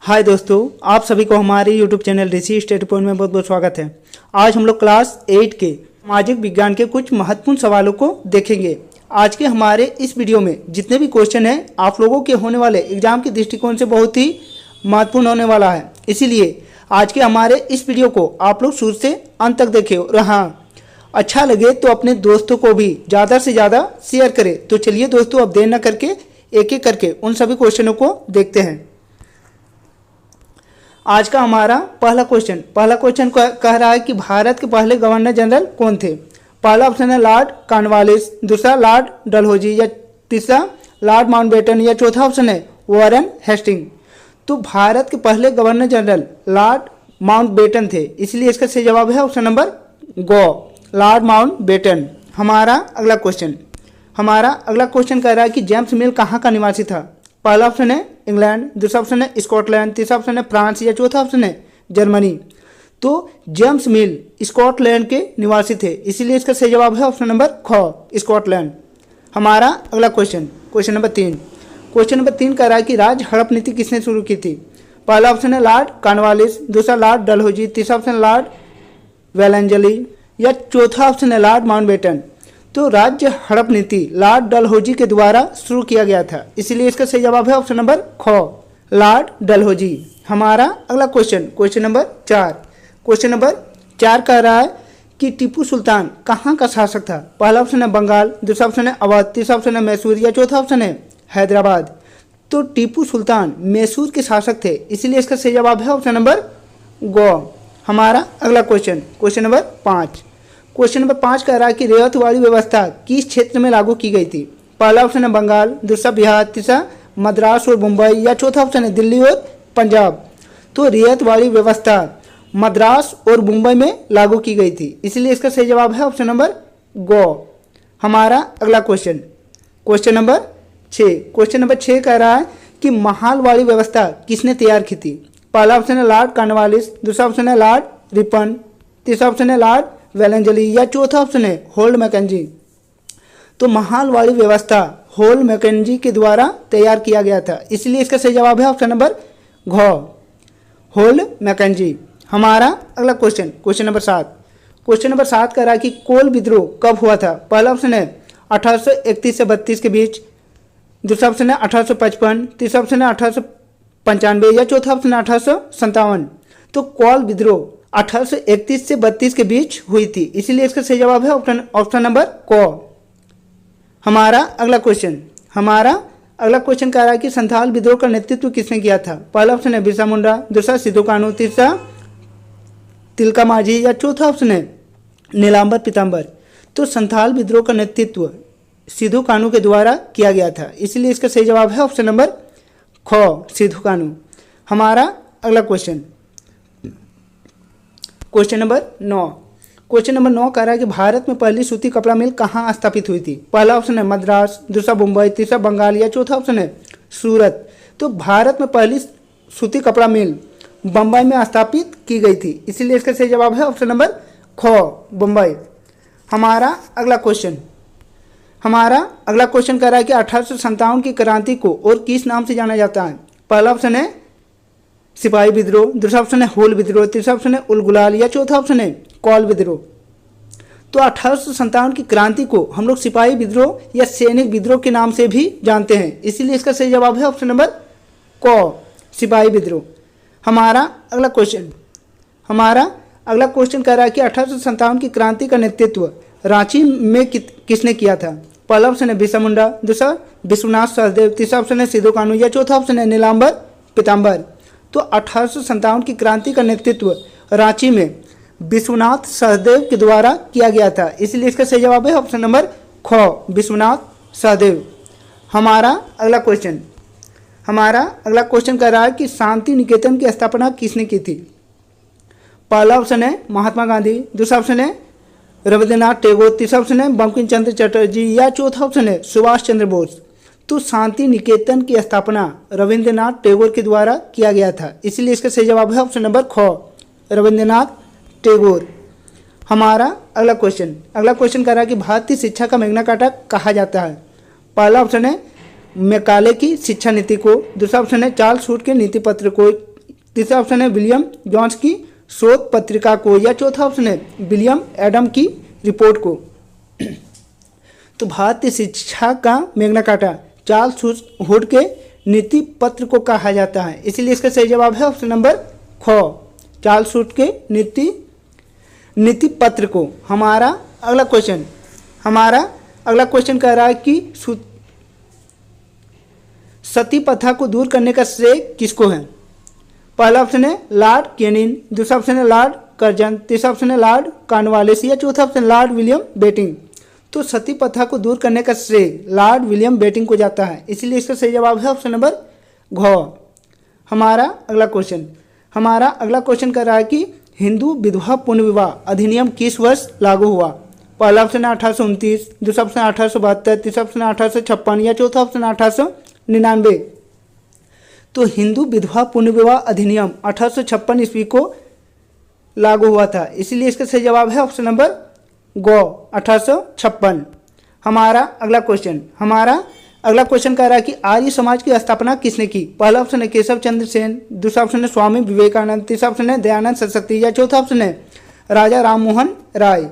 हाय दोस्तों, आप सभी को हमारे YouTube चैनल ऋषि स्टडी पॉइंट में बहुत बहुत स्वागत है। आज हम लोग क्लास 8 के सामाजिक विज्ञान के कुछ महत्वपूर्ण सवालों को देखेंगे। आज के हमारे इस वीडियो में जितने भी क्वेश्चन हैं आप लोगों के होने वाले एग्जाम के दृष्टिकोण से बहुत ही महत्वपूर्ण होने वाला है। इसीलिए आज के हमारे इस वीडियो को आप लोग शुरू से अंत तक देखें और हाँ, अच्छा लगे तो अपने दोस्तों को भी ज़्यादा से ज़्यादा शेयर करें। तो चलिए दोस्तों, अब देर न करके एक एक करके उन सभी क्वेश्चनों को देखते हैं। आज का हमारा पहला क्वेश्चन कह रहा है कि भारत के पहले गवर्नर जनरल कौन थे। पहला ऑप्शन है लॉर्ड कॉर्नवालिस, दूसरा लॉर्ड डलहौजी, या तीसरा लॉर्ड माउंटबेटन, या चौथा ऑप्शन है वॉरेन हेस्टिंग। तो भारत के पहले गवर्नर जनरल लॉर्ड माउंटबेटन थे, इसलिए इसका सही जवाब है ऑप्शन नंबर गो, लॉर्ड माउंटबेटन। हमारा अगला क्वेश्चन कह रहा है कि जेम्स मिल कहाँ का निवासी था। पहला ऑप्शन है इंग्लैंड, दूसरा ऑप्शन है स्कॉटलैंड, तीसरा ऑप्शन है फ्रांस, या चौथा ऑप्शन है जर्मनी। तो जेम्स मिल स्कॉटलैंड के निवासी थे, इसीलिए इसका सही जवाब है ऑप्शन नंबर ख, स्कॉटलैंड। हमारा अगला क्वेश्चन नंबर 3 कह रहा है कि राज्य हड़प नीति किसने शुरू की थी। पहला ऑप्शन है लॉर्ड कॉर्नवालिस, दूसरा लॉर्ड डलहौजी, तीसरा ऑप्शन लॉर्ड वेलेंजली, या चौथा ऑप्शन है लॉर्ड माउंटबेटन। तो राज्य हड़प नीति लॉर्ड डलहौजी के द्वारा शुरू किया गया था, इसीलिए इसका सही जवाब है ऑप्शन नंबर ख, लॉर्ड डलहौजी। हमारा अगला क्वेश्चन नंबर 4 कह रहा है कि टीपू सुल्तान कहाँ का शासक था। पहला ऑप्शन है बंगाल, दूसरा ऑप्शन है अवध, तीसरा ऑप्शन है मैसूर, या चौथा ऑप्शन है हैदराबाद। तो टीपू सुल्तान मैसूर के शासक थे, इसीलिए इसका सही जवाब है ऑप्शन नंबर गो। हमारा अगला क्वेश्चन नंबर 5 कह रहा है कि रियायत वाली व्यवस्था किस क्षेत्र में लागू की गई थी। पहला ऑप्शन है बंगाल, दूसरा बिहार, तीसरा मद्रास और मुंबई, या चौथा ऑप्शन है दिल्ली और पंजाब। तो रियायत वाली व्यवस्था मद्रास और मुंबई में लागू की गई थी, इसलिए इसका सही जवाब है ऑप्शन नंबर गो। हमारा अगला क्वेश्चन नंबर 6 कह रहा है कि महाल वाली व्यवस्था किसने तैयार की थी। पहला ऑप्शन है लॉर्ड कॉर्नवालिस, दूसरा ऑप्शन है लॉर्ड रिपन, तीसरा ऑप्शन है लॉर्ड वेलेंजली, या चौथा ऑप्शन है होल्ड मैकेंजी। तो महाल वाली व्यवस्था होल्ड मैकेंजी के द्वारा तैयार किया गया था, इसलिए इसका सही जवाब है ऑप्शन नंबर घ, होल्ड मैकेंजी। हमारा अगला क्वेश्चन नंबर 7 कह रहा है कि कोल विद्रोह कब हुआ था। पहला ऑप्शन है 1831 से 32 के बीच, दूसरा ऑप्शन है 1855, तीसरा ऑप्शन है 1895, या चौथा ऑप्शन है 1857। तो कोल विद्रोह 1831 से 32 के बीच हुई थी, इसीलिए इसका सही जवाब है ऑप्शन नंबर क। हमारा अगला क्वेश्चन कह रहा है कि संथाल विद्रोह का नेतृत्व किसने किया था। पहला ऑप्शन है बिरसा मुंडा, दूसरा सिद्धू कानू, तीसरा तिलका मांझी, या चौथा ऑप्शन है नीलांबर पीताम्बर। तो संथाल विद्रोह का नेतृत्व सिद्धू कानू के द्वारा किया गया था, इसलिए इसका सही जवाब है ऑप्शन नंबर ख, सिद्धू कानू। हमारा अगला क्वेश्चन नंबर 9 कह रहा है कि भारत में पहली सूती कपड़ा मिल कहाँ स्थापित हुई थी। पहला ऑप्शन है मद्रास, दूसरा मुंबई, तीसरा बंगाल, या चौथा ऑप्शन है सूरत। तो भारत में पहली सूती कपड़ा मिल बम्बई में स्थापित की गई थी, इसीलिए इसका सही जवाब है ऑप्शन नंबर ख, बम्बई। हमारा अगला क्वेश्चन कह रहा है कि 1857 की क्रांति को और किस नाम से जाना जाता है। पहला ऑप्शन है सिपाही विद्रोह, दूसरा ऑप्शन है होल विद्रोह, तीसरा ऑप्शन है उल गुलाल, या चौथा ऑप्शन है कौल विद्रोह। तो 1857 की क्रांति को हम लोग सिपाही विद्रोह या सैनिक विद्रोह के नाम से भी जानते हैं, इसीलिए इसका सही जवाब है ऑप्शन नंबर क, सिपाही विद्रोह। हमारा अगला क्वेश्चन कह रहा है कि 1857 की क्रांति का नेतृत्व रांची में किसने किया था। पहला ऑप्शन है बिरसा मुंडा, दूसरा विश्वनाथ सहदेव, तीसरा ऑप्शन है सिद्धू कानू, या चौथा ऑप्शन है नीलांबर पीताम्बर। तो 1857 की क्रांति का नेतृत्व रांची में विश्वनाथ सहदेव के द्वारा किया गया था, इसलिए इसका सही जवाब है ऑप्शन नंबर ख, विश्वनाथ सहदेव। हमारा अगला क्वेश्चन कह रहा है कि शांति निकेतन की स्थापना किसने की थी। पहला ऑप्शन है महात्मा गांधी, दूसरा ऑप्शन है रविंद्रनाथ टैगोर, तीसरा ऑप्शन है बंकिम चंद्र चटर्जी, या चौथा ऑप्शन है सुभाष चंद्र बोस। तो शांति निकेतन की स्थापना रविंद्रनाथ टैगोर के द्वारा किया गया था, इसलिए इसका सही जवाब है ऑप्शन नंबर ख, रविंद्रनाथ टैगोर। हमारा अगला क्वेश्चन कह रहा है कि भारतीय शिक्षा का मैग्ना कार्टा कहा जाता है। पहला ऑप्शन है मैकाले की शिक्षा नीति को, दूसरा ऑप्शन है चार्ल्स वुड के नीति पत्र को, तीसरा ऑप्शन है विलियम जॉन्स की शोध पत्रिका को, या चौथा ऑप्शन है विलियम एडम की रिपोर्ट को। तो भारतीय शिक्षा का मैग्ना कार्टा चार्ल्स हुड के नीति पत्र को कहा जाता है, इसीलिए इसका सही जवाब है ऑप्शन नंबर ख, चार्ल्स हुड के नीति पत्र को। हमारा अगला क्वेश्चन कह रहा है कि सती प्रथा को दूर करने का श्रेय किसको है। पहला ऑप्शन है लॉर्ड कैनिंग, दूसरा ऑप्शन है लॉर्ड कर्जन, तीसरा ऑप्शन है लॉर्ड कॉर्नवालिस, या चौथा ऑप्शन लॉर्ड विलियम बेटिंग। तो सती प्रथा को दूर करने का श्रेय लॉर्ड विलियम बेटिंग को जाता है, इसीलिए इसका सही जवाब है ऑप्शन नंबर घ। हमारा अगला क्वेश्चन कर रहा है कि हिंदू विधवा पुनर्विवाह अधिनियम किस वर्ष लागू हुआ। पहला ऑप्शन है 1829, दूसरा ऑप्शन 1872, तीसरा ऑप्शन 1856, या चौथा ऑप्शन 1899। तो हिंदू विधवा पुनर्विवाह अधिनियम 1856 ईस्वी को लागू हुआ था, इसीलिए इसका सही जवाब है ऑप्शन नंबर गो 1856। हमारा अगला क्वेश्चन कह रहा है कि आर्य समाज की स्थापना किसने की। पहला ऑप्शन है केशव चंद्र सेन, दूसरा ऑप्शन है स्वामी विवेकानंद, तीसरा ऑप्शन है दयानंद सरस्वती, या चौथा ऑप्शन है राजा राम मोहन राय।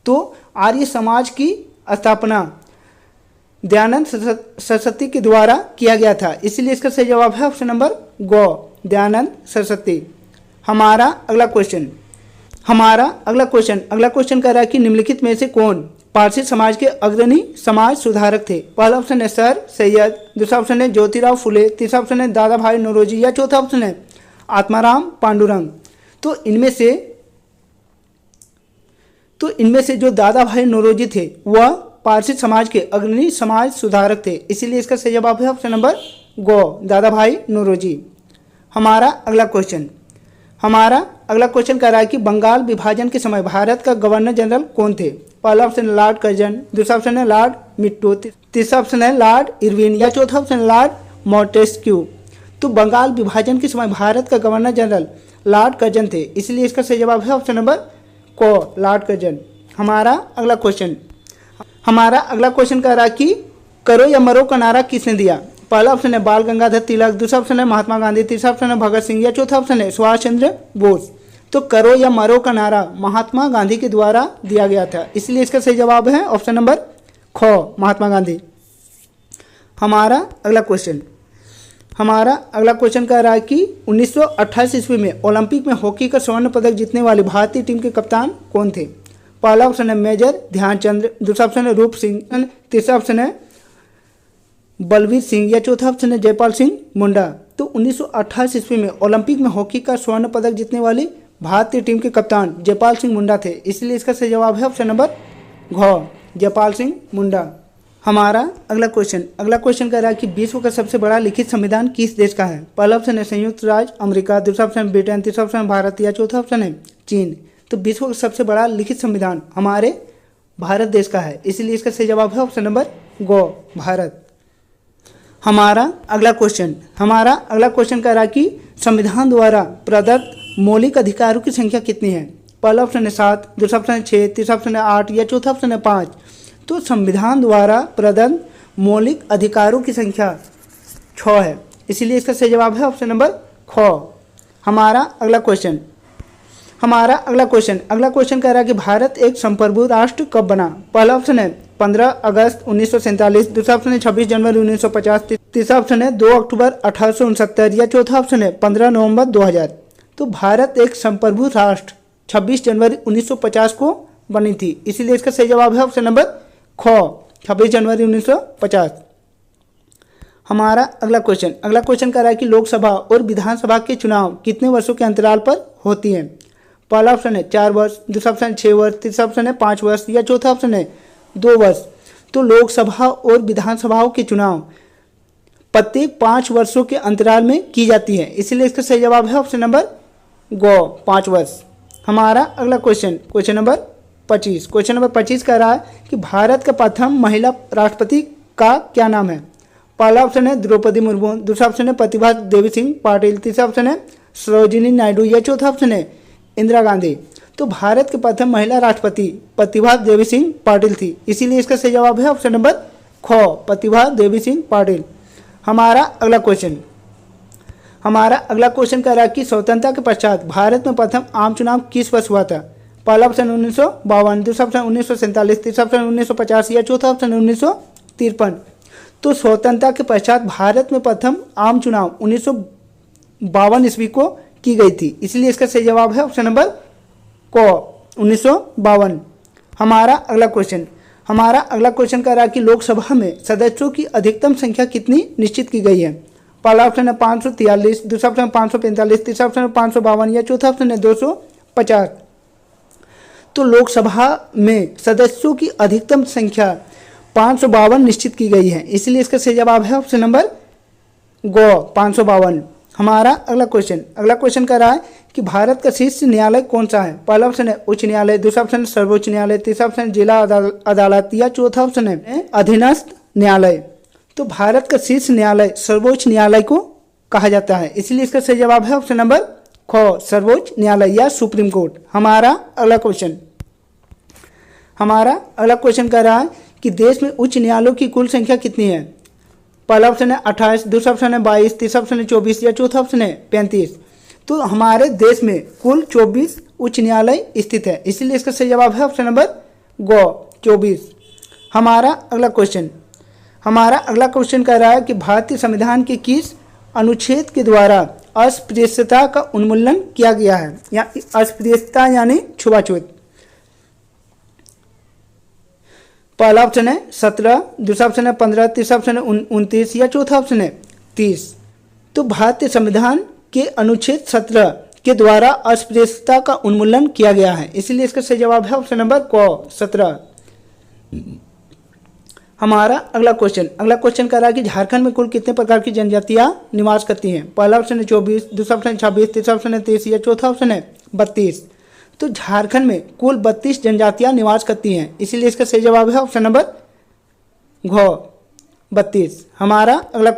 तो आर्य समाज की स्थापना दयानंद सरस्वती के द्वारा किया गया था, इसीलिए इसका सही जवाब है ऑप्शन नंबर गो दयानंद सरस्वती। हमारा अगला क्वेश्चन कह रहा है कि निम्नलिखित में से कौन पारसी समाज के अग्रणी समाज सुधारक थे। पहला ऑप्शन है सर सैयद, दूसरा ऑप्शन है ज्योतिराव फुले, तीसरा ऑप्शन है दादा भाई नौरोजी, या चौथा ऑप्शन है आत्माराम पांडुरंग। तो इनमें से जो दादा भाई नौरोजी थे वह पारसी समाज के अग्रणी समाज सुधारक थे, इसीलिए इसका सही जवाब है ऑप्शन नंबर गो दादा भाई नौरोजी। हमारा अगला क्वेश्चन कह रहा है कि बंगाल विभाजन के समय भारत का गवर्नर जनरल कौन थे। पहला ऑप्शन है लॉर्ड कर्जन, दूसरा ऑप्शन है लॉर्ड मिट्टो, तीसरा ऑप्शन है लॉर्ड इरविन, या चौथा ऑप्शन है लॉर्ड मोंटेस्क्यू। तो बंगाल विभाजन के समय भारत का गवर्नर जनरल लॉर्ड कर्जन थे, इसलिए इसका सही जवाब है ऑप्शन नंबर को लॉर्ड कर्जन। हमारा अगला क्वेश्चन कह रहा है कि करो या मरो का नारा किसने दिया। पहला ऑप्शन है बाल गंगाधर तिलक, दूसरा ऑप्शन है महात्मा गांधी, तीसरा ऑप्शन है भगत सिंह, या चौथा ऑप्शन है सुभाष चंद्र बोस। तो करो या मरो का नारा महात्मा गांधी के द्वारा दिया गया था, इसलिए इसका सही जवाब है ऑप्शन नंबर ख महात्मा गांधी। हमारा अगला क्वेश्चन कह रहा है कि 1928 ईस्वी में ओलंपिक में हॉकी का स्वर्ण पदक जीतने वाली भारतीय टीम के कप्तान कौन थे। पहला ऑप्शन है मेजर ध्यानचंद, दूसरा ऑप्शन है रूप सिंह, तीसरा ऑप्शन है बलवीर सिंह, या चौथा ऑप्शन है जयपाल सिंह मुंडा। तो 1928 ईस्वी में ओलंपिक में हॉकी का स्वर्ण पदक जीतने वाली भारतीय टीम के कप्तान जयपाल सिंह मुंडा थे, इसलिए इसका सही जवाब है ऑप्शन नंबर घ जयपाल सिंह मुंडा। हमारा अगला क्वेश्चन कह रहा है कि विश्व का सबसे बड़ा लिखित संविधान किस देश का है। पहला ऑप्शन है संयुक्त राज्य अमेरिका, दूसरा ऑप्शन है ब्रिटेन, तीसरा ऑप्शन है भारत, या चौथा ऑप्शन है चीन। तो विश्व का सबसे बड़ा लिखित संविधान हमारे भारत देश का है, इसलिए इसका सही जवाब है ऑप्शन नंबर गो भारत। हमारा अगला क्वेश्चन कह रहा है कि संविधान द्वारा प्रदत्त मौलिक अधिकारों की संख्या कितनी है। पहला ऑप्शन है 7, दूसरा ऑप्शन है 6, तीसरा ऑप्शन है 8, या चौथा ऑप्शन है 5। तो संविधान द्वारा प्रदत्त मौलिक अधिकारों की संख्या 6 है, इसीलिए इसका सही जवाब है ऑप्शन नंबर ख। हमारा अगला क्वेश्चन कह रहा है कि भारत एक संप्रभु राष्ट्र कब बना। पहला ऑप्शन है 15 अगस्त 1947, दूसरा ऑप्शन है 26 जनवरी 1950, तीसरा ऑप्शन है 2 अक्टूबर 1869, या चौथा ऑप्शन है 15 नवंबर 2000। तो भारत एक संप्रभु राष्ट्र 26 जनवरी 1950 को बनी थी, इसीलिए इसका सही जवाब है ऑप्शन नंबर ख 26 जनवरी 1950। हमारा अगला क्वेश्चन कह रहा है कि लोकसभा और विधानसभा के चुनाव कितने वर्षों के अंतराल पर होती हैं। पहला ऑप्शन है 4 वर्ष, दूसरा ऑप्शन है 6 वर्ष, तीसरा ऑप्शन है 5 वर्ष, या चौथा ऑप्शन है 2 वर्ष। तो लोकसभा और विधानसभाओं के चुनाव प्रत्येक 5 वर्षों के अंतराल में की जाती है, इसलिए इसका सही जवाब है ऑप्शन नंबर गो 5 वर्ष। हमारा अगला क्वेश्चन नंबर 25 कह रहा है कि भारत का प्रथम महिला राष्ट्रपति का क्या नाम है। पहला ऑप्शन है द्रौपदी मुर्मू, दूसरा ऑप्शन है प्रतिभा देवी सिंह पाटिल, तीसरा ऑप्शन है सरोजिनी नायडू, या चौथा ऑप्शन है इंदिरा गांधी। तो भारत के प्रथम महिला राष्ट्रपति प्रतिभा देवी सिंह पाटिल थी, इसीलिए इसका सही जवाब है ऑप्शन नंबर ख प्रतिभा देवी सिंह पाटिल। हमारा अगला हमारा अगला क्वेश्चन कह रहा है कि स्वतंत्रता के पश्चात भारत में प्रथम आम चुनाव किस वर्ष हुआ था? पहला ऑप्शन 1952, दूसरा ऑप्शन 1947, तीसरा ऑप्शन 1950 या चौथा ऑप्शन 1953। तो स्वतंत्रता के पश्चात भारत में प्रथम आम चुनाव 1952 ईस्वी को की गई थी, इसलिए इसका सही जवाब है ऑप्शन नंबर को 1952। हमारा अगला क्वेश्चन कह रहा है कि लोकसभा में सदस्यों की अधिकतम संख्या कितनी निश्चित की गई है? पहला ऑप्शन है 543, दूसरा ऑप्शन 545, तीसरा ऑप्शन 552 या चौथा ऑप्शन है 250। तो लोकसभा में सदस्यों की अधिकतम संख्या 552 निश्चित की गई है, इसलिए इसका सही जवाब है ऑप्शन नंबर गो 552। हमारा अगला क्वेश्चन कह रहा है कि भारत का शीर्ष न्यायालय कौन सा है? पहला ऑप्शन है उच्च न्यायालय, दूसरा ऑप्शन है सर्वोच्च न्यायालय, तीसरा ऑप्शन है जिला अदालत या चौथा ऑप्शन है अधीनस्थ न्यायालय। तो भारत का शीर्ष न्यायालय सर्वोच्च न्यायालय को कहा जाता है, इसलिए इसका सही जवाब है ऑप्शन नंबर ख सर्वोच्च न्यायालय या सुप्रीम कोर्ट। हमारा अगला क्वेश्चन कह रहा है कि देश में उच्च न्यायालयों की कुल संख्या कितनी है? पहला ऑप्शन है 28, दूसरा ऑप्शन है 22, तीसरा ऑप्शन है 24 या चौथा ऑप्शन है 35। तो हमारे देश में कुल 24 उच्च न्यायालय स्थित है, इसीलिए इसका सही जवाब है ऑप्शन नंबर गो 24। हमारा अगला क्वेश्चन कह रहा है कि भारतीय संविधान के किस अनुच्छेद के द्वारा अस्पृश्यता का उन्मूलन किया गया है? या अस्पृश्यता यानी छुआछूत। पहला ऑप्शन है 17, दूसरा ऑप्शन है 15, तीसरा ऑप्शन है 29 या चौथा ऑप्शन है 30। तो भारतीय संविधान के अनुच्छेद 17 के द्वारा अस्पृश्यता का उन्मूलन किया गया है, इसीलिए इसका सही जवाब है ऑप्शन नंबर क 17। हमारा अगला क्वेश्चन कह रहा है कि झारखंड में कुल कितने प्रकार की जनजातियां निवास करती हैं? पहला ऑप्शन है 24, दूसरा ऑप्शन है 26, तीसरा ऑप्शन है 23 या चौथा ऑप्शन है 32। तो झारखंड में कुल 32 जनजातियां निवास करती हैं, इसीलिए इसका सही जवाब है ऑप्शन नंबर घ 32। हमारा अगला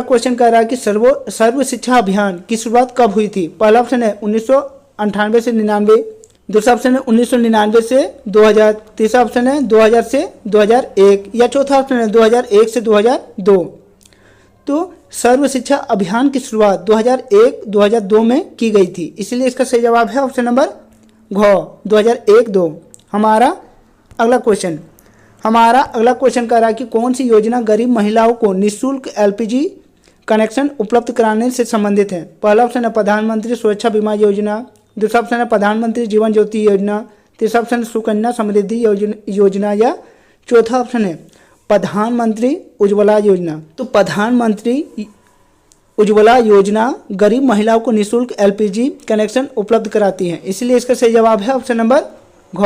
क्वेश्चन कह रहा है कि सर्व शिक्षा अभियान की शुरुआत कब हुई थी? पहला ऑप्शन है 1998 से 99, दूसरा ऑप्शन है 1999 से 2000, तीसरा ऑप्शन है 2000 से 2001 या चौथा ऑप्शन है 2001 से 2002। तो सर्व शिक्षा अभियान की शुरुआत 2001-2002 में की गई थी, इसलिए इसका सही जवाब है ऑप्शन नंबर घ 2001-2। हमारा अगला क्वेश्चन कह रहा है कि कौन सी योजना गरीब महिलाओं को निःशुल्क एलपीजी कनेक्शन उपलब्ध कराने से संबंधित है? पहला ऑप्शन है प्रधानमंत्री सुरक्षा बीमा योजना, दूसरा ऑप्शन है प्रधानमंत्री जीवन ज्योति योजना, तीसरा ऑप्शन है सुकन्या समृद्धि योजना या चौथा ऑप्शन है प्रधानमंत्री उज्ज्वला योजना। तो प्रधानमंत्री उज्ज्वला योजना गरीब महिलाओं को निःशुल्क एलपीजी कनेक्शन उपलब्ध कराती है, इसलिए इसका सही जवाब है ऑप्शन नंबर घ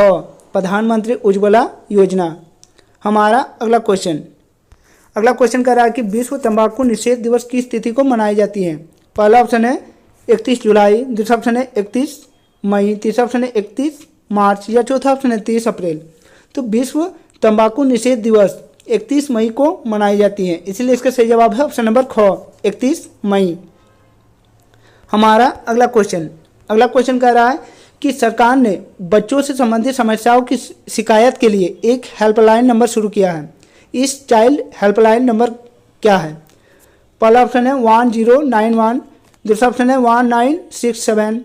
प्रधानमंत्री उज्ज्वला योजना। हमारा अगला क्वेश्चन कह रहा है कि विश्व तंबाकू निषेध दिवस की तिथि को मनाई जाती है? पहला ऑप्शन है 31 जुलाई, दूसरा ऑप्शन है 31 मई, तीसरा ऑप्शन है 31 मार्च या चौथा ऑप्शन है 30 अप्रैल। तो विश्व तंबाकू निषेध दिवस 31 मई को मनाई जाती है, इसलिए इसका सही जवाब है ऑप्शन नंबर ख 31 मई। हमारा अगला क्वेश्चन कह रहा है कि सरकार ने बच्चों से संबंधित समस्याओं की शिकायत के लिए एक हेल्पलाइन नंबर शुरू किया है, इस चाइल्ड हेल्पलाइन नंबर क्या है? पहला ऑप्शन है 1091, दूसरा ऑप्शन है 1967,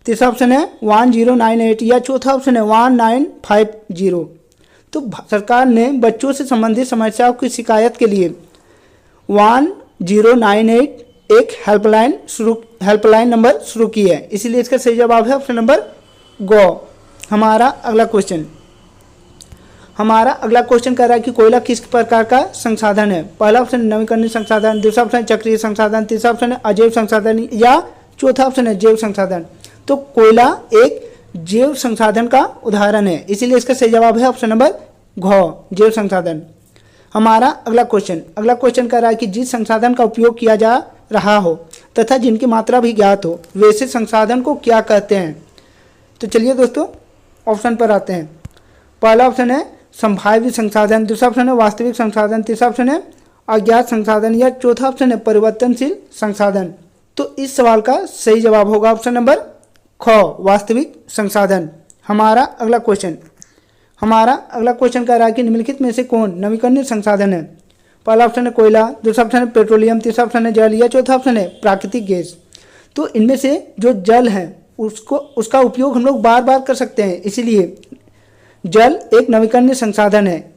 तीसरा ऑप्शन है 1098 या चौथा ऑप्शन है 1950। तो सरकार ने बच्चों से संबंधित समस्याओं की शिकायत के लिए 1098 एक हेल्पलाइन नंबर शुरू की है, इसीलिए इसका सही जवाब है ऑप्शन नंबर गो। हमारा अगला क्वेश्चन कह रहा है कि कोयला किस प्रकार का संसाधन है? पहला ऑप्शन नवीकरणीय संसाधन, दूसरा ऑप्शन चक्रीय संसाधन, तीसरा ऑप्शन है अजैव संसाधन या चौथा ऑप्शन है जैव संसाधन। तो कोयला एक जैव संसाधन का उदाहरण है, इसीलिए इसका सही जवाब है ऑप्शन नंबर घ जैव संसाधन। हमारा अगला क्वेश्चन कह रहा है कि जिस संसाधन का उपयोग किया जा रहा हो तथा जिनकी मात्रा भी ज्ञात हो वैसे संसाधन को क्या कहते हैं? तो चलिए दोस्तों ऑप्शन पर आते हैं। पहला ऑप्शन है संभाव्य संसाधन, दूसरा ऑप्शन है वास्तविक संसाधन, तीसरा ऑप्शन है अज्ञात संसाधन या चौथा ऑप्शन है परिवर्तनशील संसाधन। तो इस सवाल का सही जवाब होगा ऑप्शन नंबर ख वास्तविक संसाधन। हमारा अगला क्वेश्चन कह रहा है कि निम्नलिखित में से कौन नवीकरणीय संसाधन है? पहला ऑप्शन है कोयला, दूसरा ऑप्शन है पेट्रोलियम, तीसरा ऑप्शन है जल या चौथा ऑप्शन है प्राकृतिक गैस। तो इनमें से जो जल है उसका उपयोग हम लोग बार बार कर सकते हैं, इसीलिए जल एक नवीकरणीय संसाधन है,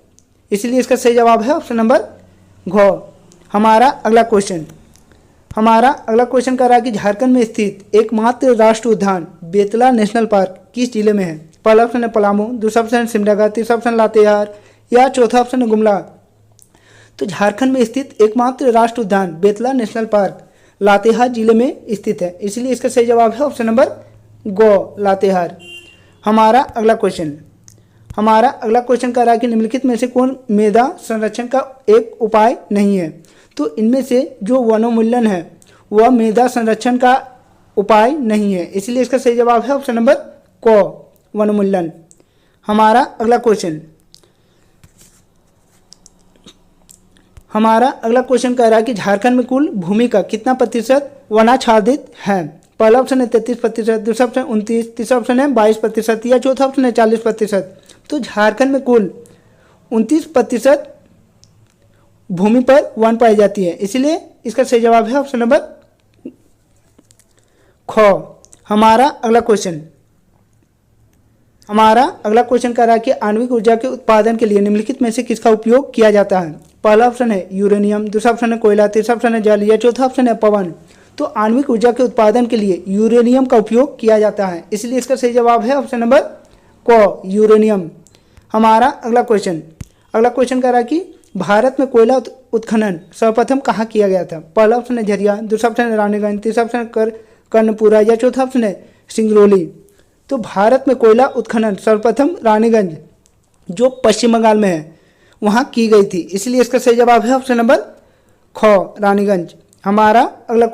इसीलिए इसका सही जवाब है ऑप्शन नंबर घ। हमारा अगला क्वेश्चन कह रहा है कि झारखंड में स्थित एकमात्र राष्ट्रीय उद्यान बेतला नेशनल पार्क किस जिले में है? पहला ऑप्शन है पलामू, दूसरा ऑप्शन है सिमडेगा, तीसरा ऑप्शन लातेहार या चौथा ऑप्शन है गुमला। तो झारखंड में स्थित एकमात्र राष्ट्रीय उद्यान बेतला नेशनल पार्क लातेहार जिले में स्थित है, इसलिए इसका सही जवाब है ऑप्शन नंबर ग, लातेहार। हमारा अगला क्वेश्चन कह रहा है कि निम्नलिखित में से कौन मृदा संरक्षण का एक उपाय नहीं है? तो इनमें से जो वनोन्मूलन है वह मृदा संरक्षण का उपाय नहीं है, इसलिए इसका सही जवाब है ऑप्शन नंबर क, वनोन्मूलन। हमारा अगला क्वेश्चन कह रहा है कि झारखंड में कुल भूमि का कितना प्रतिशत वनाच्छादित है? पहला ऑप्शन है 33%, दूसरा ऑप्शन 29%, तीसरा ऑप्शन है 22% या चौथा ऑप्शन है 40%। तो झारखंड में कुल 29% भूमि पर वन पाई जाती है, इसलिए इसका सही जवाब है ऑप्शन नंबर ख। हमारा अगला क्वेश्चन कह रहा है कि आणविक ऊर्जा के उत्पादन के लिए निम्नलिखित में से किसका उपयोग किया जाता है? पहला ऑप्शन है यूरेनियम, दूसरा ऑप्शन है कोयला, तीसरा ऑप्शन है जल या चौथा ऑप्शन है पवन। तो आणविक ऊर्जा के उत्पादन के लिए यूरेनियम का उपयोग किया जाता है, इसलिए इसका सही जवाब है ऑप्शन नंबर क, यूरेनियम। हमारा अगला क्वेश्चन कह रहा है कि भारत में कोयला उत्खनन सर्वप्रथम कहाँ किया गया था? पहला ऑप्शन है झरिया, दूसरा ऑप्शन है रानीगंज, तीसरा ऑप्शन है कर्णपुरा या चौथा ऑप्शन है सिंगरौली। तो भारत में कोयला उत्खनन सर्वप्रथम रानीगंज जो पश्चिम बंगाल में है वहाँ की गई थी, इसलिए इसका सही जवाब है ऑप्शन नंबर ख, रानीगंज। हमारा अगला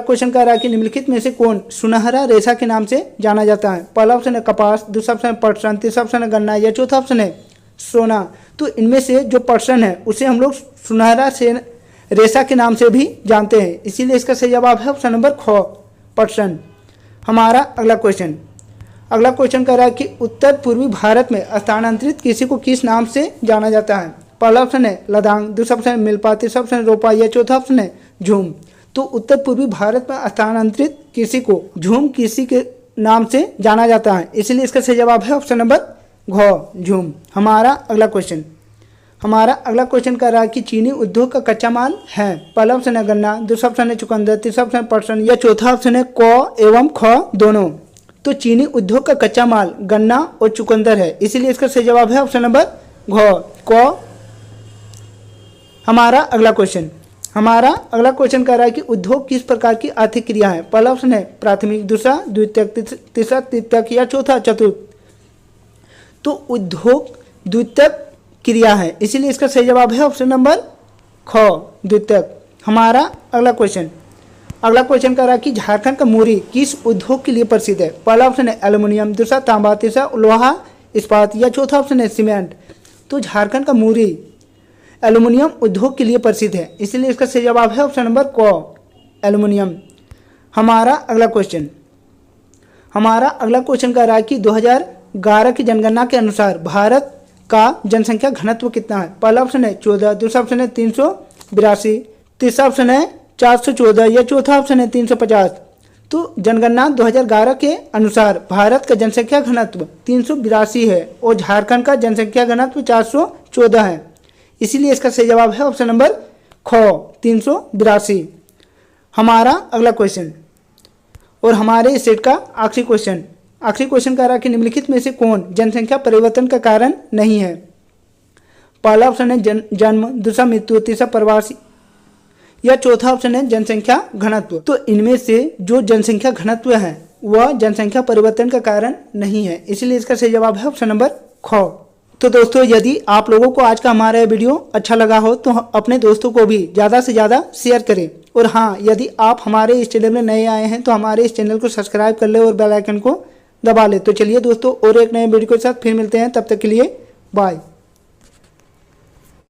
क्वेश्चन कह रहा है कि निम्नलिखित में से कौन सुनहरा रेशा के नाम से जाना जाता है? पहला ऑप्शन है कपास, दूसरा ऑप्शन है पटसन, तीसरा ऑप्शन है गन्ना या चौथा ऑप्शन है सोना। तो इनमें से जो पटसन है उसे हम लोग सुनहरा रेशा के नाम से भी जानते हैं, इसीलिए इसका सही जवाब है ऑप्शन नंबर ख, पटसन। हमारा अगला क्वेश्चन कह रहा है कि उत्तर पूर्वी भारत में स्थानांतरित कृषि को किस नाम से जाना जाता है? पहला ऑप्शन है लदांग, दूसरा ऑप्शन है मिल्पा, तीसरा ऑप्शन है रोपा या चौथा ऑप्शन है झूम। तो उत्तर पूर्वी भारत में स्थानांतरित कृषि को झूम कृषि के नाम से जाना जाता है, इसलिए इसका सही जवाब है ऑप्शन नंबर घ, झूम। हमारा अगला क्वेश्चन कह रहा है कि चीनी उद्योग का कच्चा माल है? पहला ऑप्शन है गन्ना, दूसरा ऑप्शन है चुकंदर, तीसरा ऑप्शन है पटसन या चौथा ऑप्शन है क एवं ख दोनों। तो चीनी उद्योग का कच्चा माल गन्ना और चुकंदर है, इसीलिए इसका सही जवाब है ऑप्शन नंबर घ, क। हमारा अगला क्वेश्चन कह रहा है कि उद्योग किस प्रकार की आर्थिक क्रिया है? पहला ऑप्शन है प्राथमिक, दूसरा द्वितीयक, तीसरा तृतीयक या चौथा चतुर्थ। तो उद्योग द्वितीयक क्रिया है, इसीलिए इसका सही जवाब है ऑप्शन नंबर ख, द्वितीयक। हमारा अगला क्वेश्चन कह रहा है कि झारखंड का मुरी किस उद्योग के लिए प्रसिद्ध है? पहला ऑप्शन है एल्युमिनियम, दूसरा तांबा, तीसरा लोहा इस्पात या चौथा ऑप्शन है सीमेंट। तो झारखंड का मुरी एल्युमिनियम उद्योग के लिए प्रसिद्ध है, इसलिए इसका सही जवाब है ऑप्शन नंबर क, एल्युमिनियम। हमारा अगला क्वेश्चन कह रहा है कि 2011 की जनगणना के अनुसार भारत का जनसंख्या घनत्व कितना है? पहला ऑप्शन है 14, दूसरा ऑप्शन है 382, तीसरा ऑप्शन है 414 या चौथा ऑप्शन है 350। तो जनगणना 2011 के अनुसार भारत का जनसंख्या घनत्व 382 है और झारखंड का जनसंख्या घनत्व 414 है, इसीलिए इसका सही जवाब है ऑप्शन नंबर ख, 382। हमारा अगला क्वेश्चन और हमारे इस सेट का आखिरी क्वेश्चन कह रहा है कि निम्नलिखित में से कौन जनसंख्या परिवर्तन का कारण नहीं है? पहला ऑप्शन है जन्म, दूसरा मृत्यु, तीसरा प्रवास या चौथा ऑप्शन है जनसंख्या घनत्व। तो इनमें से जो जनसंख्या घनत्व है वह जनसंख्या परिवर्तन का कारण नहीं है, इसलिए इसका सही जवाब है ऑप्शन नंबर ख। तो दोस्तों, यदि आप लोगों को आज का हमारा यह वीडियो अच्छा लगा हो तो अपने दोस्तों को भी ज़्यादा से ज़्यादा शेयर करें। और हाँ, यदि आप हमारे इस चैनल में नए आए हैं तो हमारे इस चैनल को सब्सक्राइब कर ले और बेल आइकन को दबा ले। तो चलिए दोस्तों, और एक नए वीडियो के साथ फिर मिलते हैं, तब तक के लिए बाय।